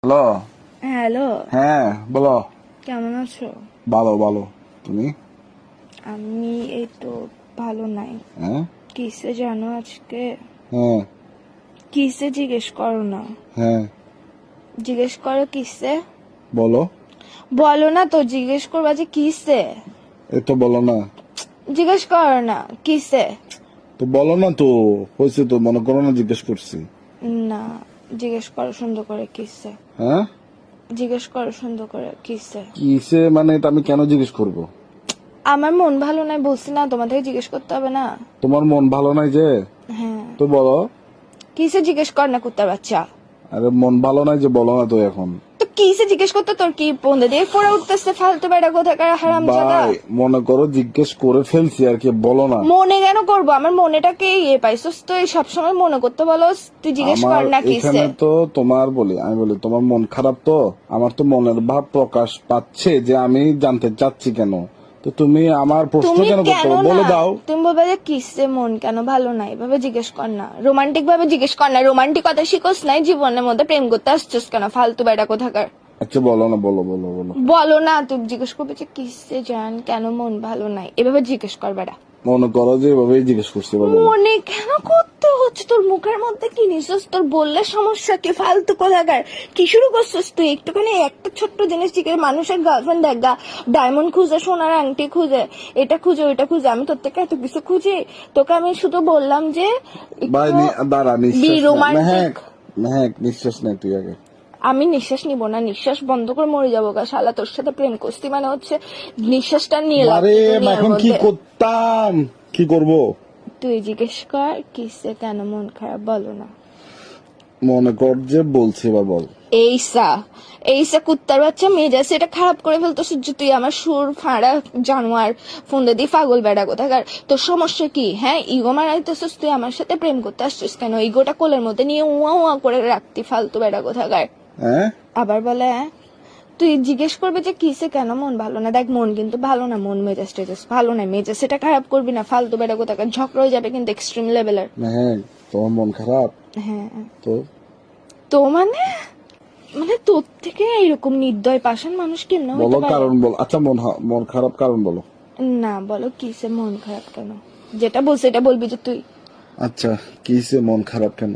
Hello. Hello, হ্যাঁ বলো। কেমন আছো? ভালো ভালো। তুমি? আমি এই তো ভালো নাই। হ্যাঁ কিসে জানো আজকে? হ্যাঁ কিসে জিজ্ঞেস করো না। হ্যাঁ জিজ্ঞেস করো কিসে। বলো। বলো না তো, জিজ্ঞেস করবা যে কিসে। এই তো বলো না। জিজ্ঞেস করো না কিসে। তো বলো না তো, হয়েছে তো, মনে করো না জিজ্ঞেস করছি। না, জিজ্ঞেস করো সুন্দর করে কিসে। হ্যাঁ জিজ্ঞেস করো সুন্দর করে কিসে। কিসে মানে এটা আমি কেন জিজ্ঞেস করব? আমার মন ভালো নাই বলছি না, তোমাদের জিজ্ঞেস করতে হবে না। তোমার মন ভালো নাই যে? হ্যাঁ, তো বলো। কিসে জিজ্ঞেস কর না কুত্তার বাচ্চা। আরে মন ভালো নাই যে বলো না তো এখন। তো কিসে জিজ্ঞেস করতে তোর কি পন্দে দিয়ে ফোড়া উঠতেছে ফালতু বেড়া কোথাকার হারামজাদা। ভাই মনে করো জিজ্ঞেস করে ফেলছি আর কি, বলো না। মনে কেন করবো? আমার মনেটাকে পাইছস তুই সবসময় মনে করতে বলো। তুই জিজ্ঞেস কর আমার না কিসে। এখানে তো তোমার আমি বলি তোমার মন খারাপ, তো আমার তো মনের ভাব প্রকাশ পাচ্ছে যে আমি জানতে চাচ্ছি কেন। তো তুমি আমার প্রশ্ন তুমি কেন করতে কেন হবে? না, বলে দাও। তুমি বলবে যে কিসে মন কেন ভালো নাই, এভাবে জিজ্ঞেস কর না। রোমান্টিক ভাবে জিজ্ঞেস কর না। রোমান্টিকতা শিখোস নাই জীবনের মধ্যে, প্রেম করতে আসছিস কেন ফালতু বেড়া কোথাকার। আচ্ছা বলো না, বলো বলো বলো। বলো না, তুই জিজ্ঞেস করবে যে কিসে জান কেন মন ভালো নাই, এভাবে জিজ্ঞেস কর বেড়া। মনে করো যে এভাবেই জিজ্ঞেস করছি, বলো। মনে কেন করতে হচ্ছে? তোর মুখের মধ্যে কি নিছিস? তোর বললে সমস্যা কি? ফালতু কোথাকার কি শুরু করছিস তুই? একটুখানি একটা ছোট্ট জিনিস ঠিক আছে, মানুষের গার্লফ্রেন্ড দেখা ডায়মন্ড খুঁজে, সোনার আংটি খুঁজে, এটা খুঁজে ওইটা খুঁজে, আমি তোর থেকে এত কিছু খুঁজি? তোকে আমি শুধু বললাম যে ভাই দাঁড়া, নিঃশ্বাস রোমান্টিক। নিঃশ্বাস নেই তুই আগে। আমি নিঃশ্বাস নিব না, নিঃশ্বাস বন্ধ করে মরে যাবো গা শালা। তোর সাথে প্রেম করছি মানে হচ্ছে নিঃশ্বাসটা নিয়ে লাভ আরে কি দুনিয়ার এখন কি মধ্যে? করতাম, কি করব? তুই জিজ্ঞেস কর কিসে কেন মন খারাপ, বলো না। মনে কর যে বলছি, এবার বল। এইসা কুত্তার বাচ্চা মেজাজ এটা খারাপ করে ফেলতো সূর্য। তুই আমার সুর ফাঁড়া জানোয়ার ফোন দিয়ে পাগল বেড়া কোথাকার। তোর সমস্যা কি? হ্যাঁ, ইগো মারাইতেছিস তুই? আমার সাথে প্রেম করতে আসছিস কেন? ইগোটা কোলের মধ্যে নিয়ে উয়া উয়া করে রাখতি ফালতু বেড়া কোথাকার। হ্যাঁ আবার বলে হ্যাঁ? তুই জিজ্ঞেস করবে যে কিসে কেন মন ভালো না। দেখ মন কিন্তু ভালো না, মন মেজাজ টেজাজ ভালো না, মেজাজ সেটা খারাপ করবি না ফালতু বেড়া কোথাকার। ঝগড়া হয়ে যাবে কিন্তু এক্সট্রিম লেভেলের। হ্যাঁ তোমার মন খারাপ হ্যাঁ তো? তো মানে মানে তোর থেকে এরকম নির্দয় পাষাণ মানুষ কেমন হইতে বলো পারে? কারণ বল। আচ্ছা মন খারাপ কারণ বলো। না, বলো কিসে মন খারাপ কেন। যেটা বলছে এটা বলবি যে তুই। আচ্ছা কিসে মন খারাপ কেন?